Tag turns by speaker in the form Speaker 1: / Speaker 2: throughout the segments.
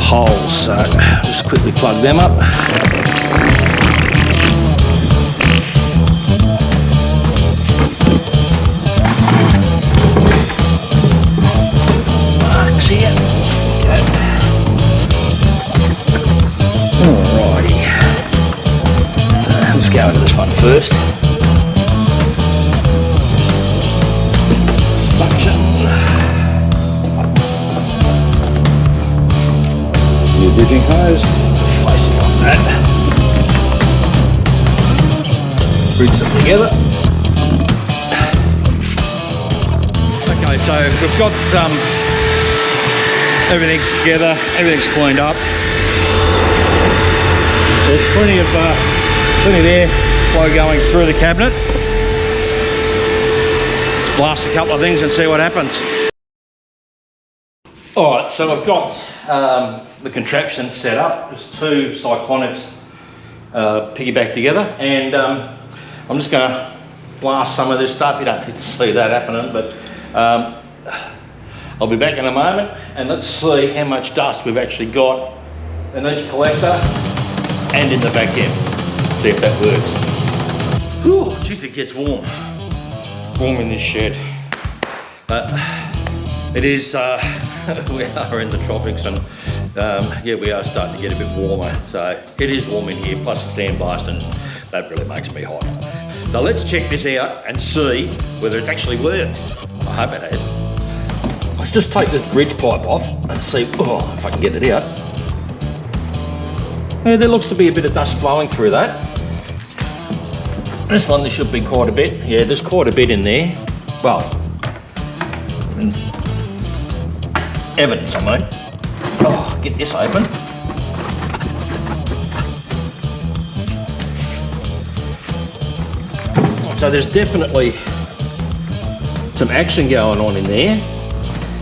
Speaker 1: holes, so just quickly plug them up. Marks here. Okay. Alrighty. Let's go into this one first. Suction. New bridging hose. Placing on that. Bridge them together. Okay, so we've got everything together. Everything's cleaned up. There's plenty there, flow going through the cabinet. Let's blast a couple of things and see what happens. Alright, so I've got the contraption set up. There's two Cyclonics piggyback together, and I'm just going to blast some of this stuff. You don't need to see that happening, but I'll be back in a moment, and let's see how much dust we've actually got in each collector and in the vacuum. See if that works. Whew, geez, it gets warm. Warm in this shed. It is, we are in the tropics, and yeah, we are starting to get a bit warmer. So it is warm in here, plus the sandblasting, that really makes me hot. So let's check this out and see whether it's actually worked. I hope it has. Let's just take this bridge pipe off and see if I can get it out. Yeah, there looks to be a bit of dust flowing through that. This one, there should be quite a bit. Yeah, there's quite a bit in there. Well, evidence, I mean. Oh, get this open. So there's definitely some action going on in there.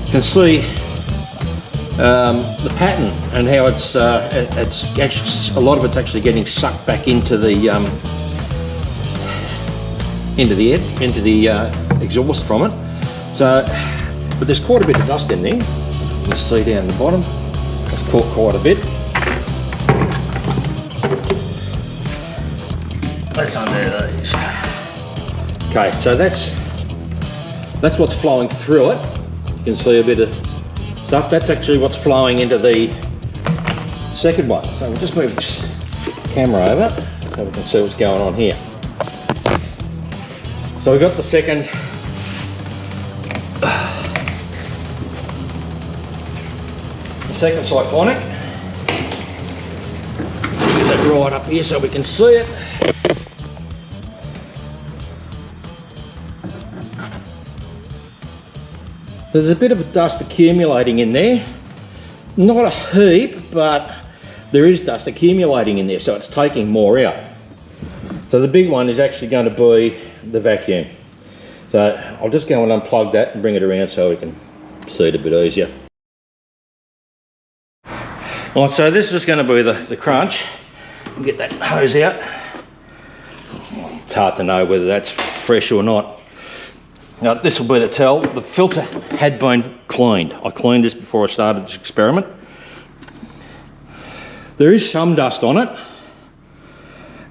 Speaker 1: You can see the pattern and how it's actually, a lot of it's actually getting sucked back into the exhaust from it. So, but there's quite a bit of dust in there. You see down the bottom, it's caught quite a bit. Let's undo these. Okay, so that's what's flowing through it. You can see a bit of stuff. That's actually what's flowing into the second one. So we'll just move this camera over so we can see what's going on here. So we've got the second Cyclonic. Get that right up here so we can see it. So there's a bit of dust accumulating in there. Not a heap, but there is dust accumulating in there, so it's taking more out. So the big one is actually going to be the vacuum. So I'll just go and unplug that and bring it around so we can see it a bit easier. Right, so this is going to be the crunch. We'll get that hose out. It's hard to know whether that's fresh or not. Now this will be the tell. The filter had been cleaned. I cleaned this before I started this experiment. There is some dust on it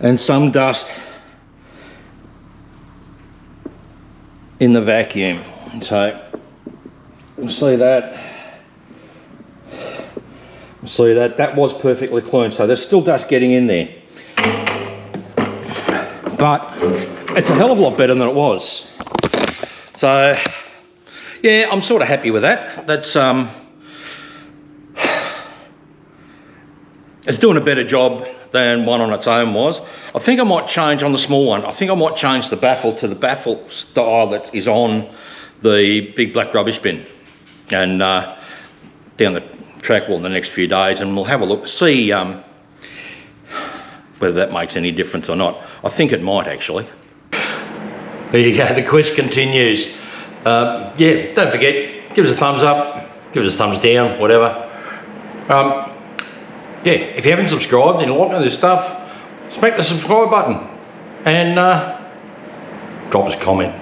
Speaker 1: and some dust in the vacuum. So you see that. See that was perfectly clean, so there's still dust getting in there, but it's a hell of a lot better than it was. So yeah, I'm sort of happy with that. That's it's doing a better job than one on its own was. I think I might change on the small one. I think I might change the baffle to the baffle style that is on the big black rubbish bin, and down the track wall in the next few days, and we'll have a look, see whether that makes any difference or not. I think it might actually. There you go, the quest continues. Yeah, don't forget, give us a thumbs up, give us a thumbs down, whatever. Yeah, if you haven't subscribed and you like this stuff, smack the subscribe button and drop us a comment.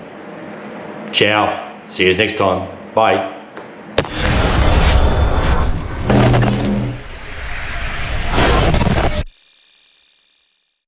Speaker 1: Ciao, see you next time, bye.